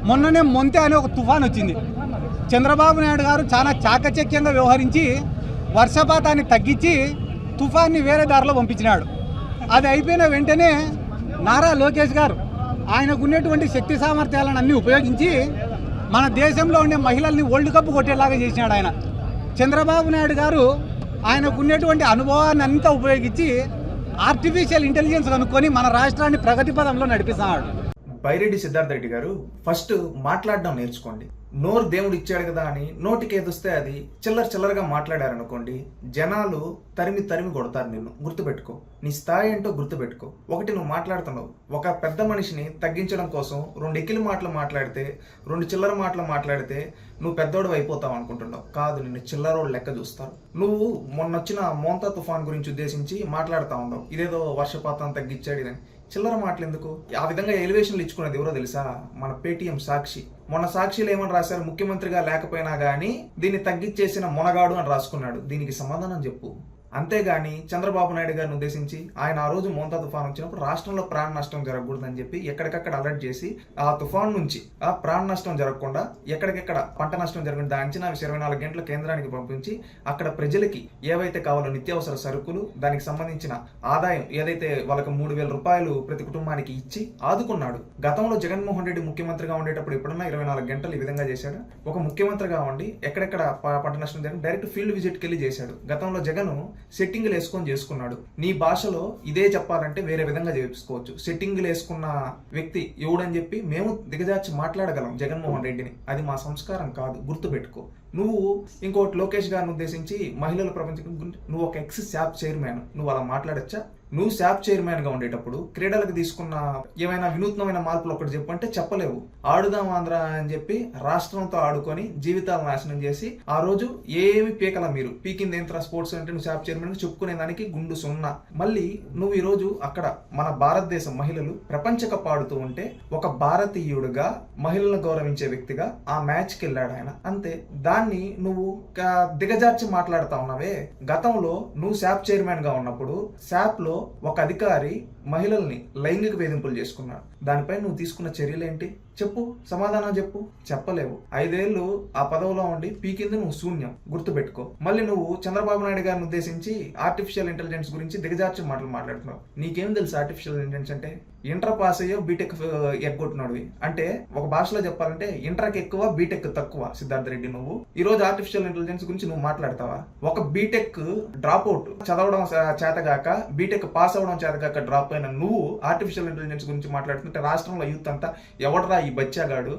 మొన్ననే మొంతె అనే ఒక తుఫాన్ వచ్చింది. చంద్రబాబు నాయుడు గారు చాలా చాకచక్యంగా వ్యవహరించి వర్షపాతాన్ని తగ్గించి తుఫాన్ని వేరే దారిలో పంపించినాడు. అది అయిపోయిన వెంటనే నారా లోకేష్ గారు ఆయనకు ఉన్నటువంటి శక్తి సామర్థ్యాలను అన్నీ ఉపయోగించి మన దేశంలో ఉండే మహిళల్ని వరల్డ్ కప్ కొట్టేలాగా చేసినాడు ఆయన. చంద్రబాబు నాయుడు గారు ఆయనకు ఉన్నటువంటి అనుభవాన్ని అంతా ఉపయోగించి ఆర్టిఫిషియల్ ఇంటెలిజెన్స్ కనుక్కొని మన రాష్ట్రాన్ని ప్రగతి పదంలో నడిపిస్తున్నాడు. బైరెడ్డి సిద్ధార్థ రెడ్డి గారు, ఫస్ట్ మాట్లాడడం నేర్చుకోండి. నోరు దేవుడు ఇచ్చాడు కదా అని నోటికి ఏదొస్తే అది చిల్లరగా మాట్లాడారనుకోండి, జనాలు తరిమి కొడతారు. నిన్ను గుర్తుపెట్టుకో, నీ స్థాయి ఏంటో గుర్తుపెట్టుకో. ఒకటి, నువ్వు మాట్లాడుతున్నావు, ఒక పెద్ద మనిషిని తగ్గించడం కోసం 2 ఎక్కిలి మాటలు మాట్లాడితే, 2 చిల్లర మాటలు మాట్లాడితే నువ్వు పెద్దోడు అయిపోతావు అనుకుంటున్నావు. కాదు, నిన్ను చిల్లరోడు లెక్క చూస్తారు. నువ్వు మొన్నొచ్చిన మోంతా తుఫాన్ గురించి ఉద్దేశించి మాట్లాడుతూ ఉన్నావు, ఇదేదో వర్షపాతం తగ్గించాడు ఇదని. చిల్లర మాటలు ఎందుకు? ఆ విధంగా ఎలివేషన్లు ఇచ్చుకున్నది ఎవరో తెలుసా? మన పేటీఎం సాక్షి. మొన్న సాక్షిలో ఏమని రాశారు? ముఖ్యమంత్రిగా లేకపోయినా గానీ దీన్ని తగ్గించేసిన మొనగాడు అని రాసుకున్నాడు. దీనికి సమాధానం చెప్పు. అంతేగాని చంద్రబాబు నాయుడు గారిని ఉద్దేశించి ఆయన ఆ రోజు మోంతా తుఫాన్ వచ్చినప్పుడు రాష్ట్రంలో ప్రాణ నష్టం జరగకూడదని చెప్పి ఎక్కడికక్కడ అలర్ట్ చేసి ఆ తుఫాన్ నుంచి ఆ ప్రాణ నష్టం జరగకుండా ఎక్కడికెక్కడ పంట నష్టం జరగకుండా అంచనా 24 గంటల కేంద్రానికి పంపించి అక్కడ ప్రజలకి ఏవైతే కావాలో నిత్యావసర సరుకులు, దానికి సంబంధించిన ఆదాయం ఏదైతే వాళ్ళకి 3,000 రూపాయలు ప్రతి కుటుంబానికి ఇచ్చి ఆదుకున్నాడు. గతంలో జగన్మోహన్ రెడ్డి ముఖ్యమంత్రిగా ఉండేటప్పుడు ఎప్పుడన్నా 24 గంటలు ఈ విధంగా చేశాడు? ఒక ముఖ్యమంత్రిగా ఉండి ఎక్కడెక్కడ పంట నష్టం జరిగింది డైరెక్ట్ ఫీల్డ్ విజిట్కి వెళ్ళి చేశాడు. గతంలో జగన్ సెట్టింగ్లు వేసుకొని చేసుకున్నాడు. నీ భాషలో ఇదే చెప్పాలంటే వేరే విధంగా చేసుకోవచ్చు. సెట్టింగ్లు వేసుకున్న వ్యక్తి ఎవడని చెప్పి మేము దిగజార్చి మాట్లాడగలం జగన్మోహన్ రెడ్డిని. అది మా సంస్కారం కాదు, గుర్తుపెట్టుకో. నువ్వు ఇంకోటి లోకేష్ గారిని ఉద్దేశించి మహిళల ప్రపంచం నువ్వు ఒక ఎక్స్ శాప్ చైర్మన్, నువ్వు అలా మాట్లాడచ్చా? నువ్వు శాప్ చైర్మన్ గా ఉండేటప్పుడు క్రీడలకు తీసుకున్న ఏమైనా వినూత్నమైన మార్పులు ఒకటి చెప్పు అంటే చెప్పలేవు. ఆడుదాం ఆంధ్ర అని చెప్పి రాష్ట్రంతో ఆడుకొని జీవితాలను నాశనం చేసి ఆ రోజు ఏమి పీకల మీరు పీకింది ఏంట్రా స్పోర్ట్స్ అంటే నువ్వు శాప్ చైర్మన్ గా చెప్పుకునే దానికి గుండు సున్నా. మళ్ళీ నువ్వు ఈ రోజు అక్కడ మన భారతదేశం మహిళలు ప్రపంచ కప్ ఆడుతూ ఉంటే ఒక భారతీయుడుగా మహిళలను గౌరవించే వ్యక్తిగా ఆ మ్యాచ్ కి వెళ్ళాడు ఆయన. అంతే. దాన్ని నువ్వు దిగజార్చి మాట్లాడుతా ఉన్నావే. గతంలో నువ్వు శాప్ చైర్మన్ గా ఉన్నప్పుడు శాప్ లో ఒక అధికారి మహిళల్ని లైంగిక వేధింపులు చేసుకున్నాడు. దానిపై నువ్వు తీసుకున్న చర్యలేంటి? చెప్పు, సమాధానం చెప్పు. చెప్పలేవు. 5 ఏళ్ళు ఆ పదవిలో ఉండి పీకింది నువ్వు శూన్యం, గుర్తుపెట్టుకో. మళ్ళీ నువ్వు చంద్రబాబు నాయుడు గారిని ఉద్దేశించి ఆర్టిఫిషియల్ ఇంటెలిజెన్స్ గురించి దిగజార్చి మాటలు మాట్లాడుతున్నావు. నీకేం తెలుసు ఆర్టిఫిషియల్ ఇంటెలిజెన్స్ అంటే? ఇంటర్ పాస్ అయ్యో బీటెక్ ఎగ్గొట్టినోడివి. అంటే ఒక భాషలో చెప్పాలంటే ఇంటర్కి ఎక్కువ బీటెక్ తక్కువ. సిద్ధార్థ రెడ్డి, నువ్వు ఈ రోజు ఆర్టిఫిషియల్ ఇంటెలిజెన్స్ గురించి నువ్వు మాట్లాడతావా? ఒక బీటెక్ డ్రాప్ అవుట్ చదవడం చేతగాక బీటెక్ పాస్ అవడం చేతగాక డ్రాప్ అయిన నువ్వు ఆర్టిఫిషియల్ ఇంటెలిజెన్స్ గురించి మాట్లాడుతుంటే రాష్ట్రంలో యూత్ అంతా ఎవడరా ఈ బచ్చాగాడు,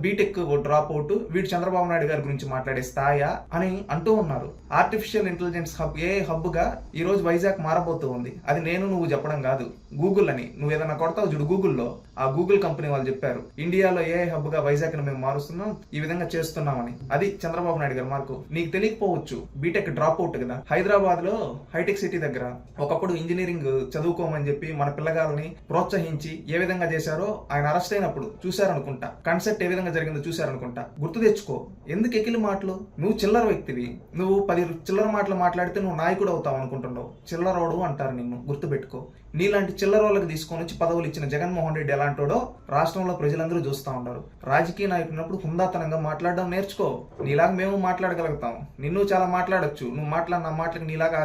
బీటెక్ డ్రాప్ అవుట్, వీడు చంద్రబాబు నాయుడు గారి గురించి మాట్లాడే స్థాయా అని అంటూ ఉన్నారు. ఆర్టిఫిషియల్ ఇంటెలిజెన్స్ హబ్ హబ్ గా ఈ రోజు వైజాగ్ మారబోతూ ఉంది. అది నేను నువ్వు చెప్పడం కాదు, గూగుల్ అని నువ్వు ఏదైనా కొడతావు చూడు గూగుల్లో, ఆ గూగుల్ కంపెనీ వాళ్ళు చెప్పారు ఇండియాలో ఏ హబ్ గా వైజాగ్ ను మేము మారుస్తున్నాం, ఈ విధంగా చేస్తున్నామని. అది చంద్రబాబు నాయుడు గారు మార్కు. నీకు తెలియకపోవచ్చు, బీటెక్ డ్రాప్ అవుట్ కదా. హైదరాబాద్ లో హైటెక్ సిటీ దగ్గర ఒకప్పుడు ఇంజనీరింగ్ చదువుకోమని చెప్పి మన పిల్లగాలని ప్రోత్సహించి ఏ విధంగా చేశారో ఆయన అరెస్ట్ అయినప్పుడు చూశారనుకుంటా. కన్సెప్ట్ ఏ విధంగా జరిగిందో చూశారనుకుంటా. గుర్తు తెచ్చుకో. ఎందుకు ఎకిలి మాటలు? నువ్వు చిల్లర వ్యక్తివి. నువ్వు 10 చిల్లర మాటలు మాట్లాడితే నువ్వు నాయకుడు అవుతావు అనుకుంటున్నావు. చిల్లరోడు అంటారు నిన్ను, గుర్తుపెట్టుకో. నీలాంటి చిల్లరోళ్ళకి తీసుకొని వచ్చి పదవులు ఇచ్చిన జగన్మోహన్ రెడ్డి ఎలాంటోడో రాష్ట్రంలో ప్రజలందరూ చూస్తూ ఉంటారు. రాజకీయ నాయకున్నప్పుడు హుందాతనంగా మాట్లాడడం నేర్చుకో. నీలాగా మేము మాట్లాడగలుగుతాం, నిన్ను చాలా మాట్లాడొచ్చు. నువ్వు మాట్లాడిన మాటలకు నీలాగా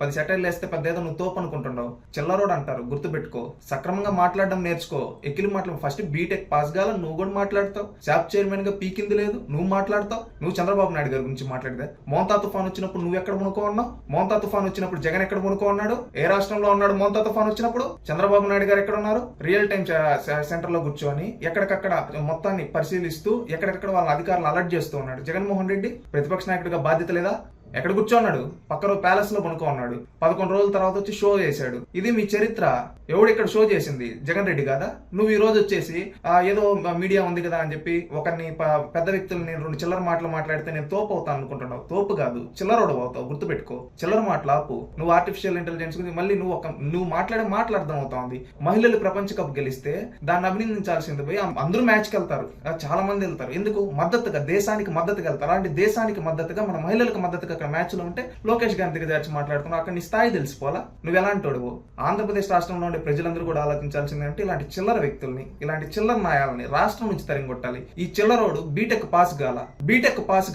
10 సెటైర్లు వేస్తే పెద్దేదో నువ్వు తోపు అనుకుంటున్నావు. చిల్లరోడు అంటారు, గుర్తుపెట్టుకో. సక్రమంగా మాట్లాడడం నేర్చుకో. ఎక్కిలి మాటలు ఫస్ట్ బీటెక్ పాస్ కాల నువ్వు కూడా మాట్లాడతావు. శాప్ చైర్మన్ గా పీకింది లేదు, నువ్వు మాట్లాడతావు. నువ్వు చంద్రబాబు నాయుడు గారి గురించి మాట్లాడితే మోంతా తుఫాన్ వచ్చినప్పుడు నువ్వు ఎక్కడ మునుకో ఉన్నావు? మోంతా తుఫాన్ వచ్చినప్పుడు జగన్ ఎక్కడ మునుకో ఉన్నాడు? ఏ రాష్ట్రంలో ఉన్నాడు? మోంతా తుఫాన్ వచ్చినప్పుడు చంద్రబాబు నాయుడు గారు ఎక్కడ ఉన్నారు? రియల్ టైం సెంటర్ లో కూర్చొని ఎక్కడికక్కడ మొత్తాన్ని పరిశీలిస్తూ ఎక్కడెక్కడ వాళ్ళ అధికారులు అలర్ట్ చేస్తూ ఉన్నాడు. జగన్మోహన్ రెడ్డి ప్రతిపక్ష నాయకుడిగా బాధ్యత లేదా? ఎక్కడ కూర్చోన్నాడు? పక్క ప్యాలెస్ లో పనుకో ఉన్నాడు. 11 రోజుల తర్వాత వచ్చి షో చేశాడు. ఇది మీ చరిత్ర. ఎవడు ఇక్కడ షో చేసింది? జగన్ రెడ్డి కాదా? నువ్వు ఈ రోజు వచ్చేసి ఏదో మీడియా ఉంది కదా అని చెప్పి ఒకరిని పెద్ద వ్యక్తులని 2 చిల్లర మాటలు మాట్లాడితే నేను తోపు అవుతాను అనుకుంటున్నావు. తోపు కాదు, చిల్లరోడు అవుతావు, గుర్తుపెట్టుకో. చిల్లర మాటలు ఆపు. నువ్వు ఆర్టిఫిషియల్ ఇంటెలిజెన్స్ గురించి మళ్ళీ నువ్వు మాట్లాడడం అవుతుంది. మహిళలు ప్రపంచ కప్ గెలిస్తే దాన్ని అభినందించాల్సింది పోయి అందరూ మ్యాచ్కి వెళ్తారు, చాలా మంది వెళ్తారు. ఎందుకు? మద్దతుగా, దేశానికి మద్దతుగా వెళ్తారు. అలాంటి దేశానికి మద్దతుగా మన మహిళలకు మద్దతుగా అక్కడ మ్యాచ్లో ఉంటే లోకేష్ గారి దగ్గర తెచ్చి మాట్లాడుకున్నావు, అక్కడ నీ స్థాయి తెలిసిపోలా, నువ్వు ఎలాంటోడువో. ఆంధ్రప్రదేశ్ రాష్ట్రంలో ఉండే ప్రజలందరూ కూడా ఆలోచించాల్సిందంటే ఇలాంటి చిల్లర వ్యక్తుల్ని, ఇలాంటి చిల్లర నాయాలని రాష్ట్రం నుంచి తరిగొట్టాలి. ఈ చిల్లరోడు బీటెక్ పాస్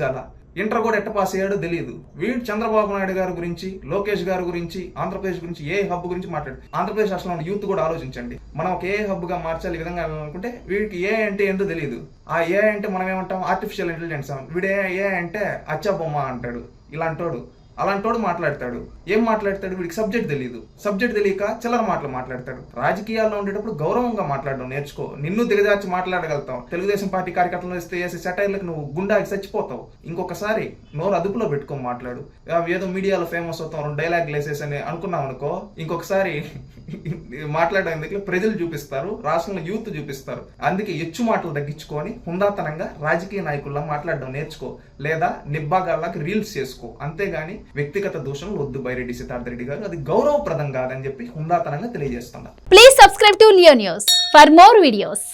గాల, ఇంటర్ కూడా ఎట్ట పాస్ అయ్యాడో తెలియదు. వీడు చంద్రబాబు నాయుడు గారి గురించి, లోకేష్ గారి గురించి, ఆంధ్రప్రదేశ్ గురించి, ఏ హబ్ గురించి మాట్లాడు. ఆంధ్రప్రదేశ్ రాష్ట్రంలో యూత్ కూడా ఆలోచించండి, మనం ఒక ఏ హబ్ గా మార్చాలి ఈ విధంగా అనుకుంటే వీడికి ఏ అంటే ఏంటో తెలియదు. ఆ ఏ అంటే మనం ఏమంటాం, ఆర్టిఫిషియల్ ఇంటెలిజెన్స్. వీడే ఏ అంటే అచ్చా బొమ్మ అంటాడు. ఇలాంటోడు అలాంటోడు మాట్లాడతాడు. ఏం మాట్లాడతాడు, వీడికి సబ్జెక్ట్ తెలియదు. సబ్జెక్ట్ తెలియక చిల్లర మాటలు మాట్లాడతాడు. రాజకీయాల్లో ఉండేటప్పుడు గౌరవంగా మాట్లాడడం నేర్చుకో. నిన్ను దిగజార్చి మాట్లాడగలుగుతావు. తెలుగుదేశం పార్టీ కార్యకర్తలు వేసే సెటైర్లకు నువ్వు గుండాకి చచ్చిపోతావు. ఇంకొకసారి నోరు అదుపులో పెట్టుకొని మాట్లాడు. ఏదో మీడియాలో ఫేమస్ అవుతాం, 2 డైలాగులు వేసేసని అనుకున్నావు అనుకో, ఇంకొకసారి మాట్లాడేందుకు ప్రజలు చూపిస్తారు, రాష్ట్రంలో యూత్ చూపిస్తారు. అందుకే ఎచ్చు మాటలు తగ్గించుకొని హుందాతనంగా రాజకీయ నాయకుల్లా మాట్లాడడం నేర్చుకో, లేదా నిబ్బాగాళ్ళకి రీల్స్ చేసుకో. అంతేగాని వ్యక్తిగత దూషణలు వద్దు బైరెడ్డి సిద్ధార్థ రెడ్డి గారు, అది గౌరవప్రదం కాదని చెప్పి హుందాతనంగా తెలియజేస్తున్నారు. Please subscribe to Leo news for more videos.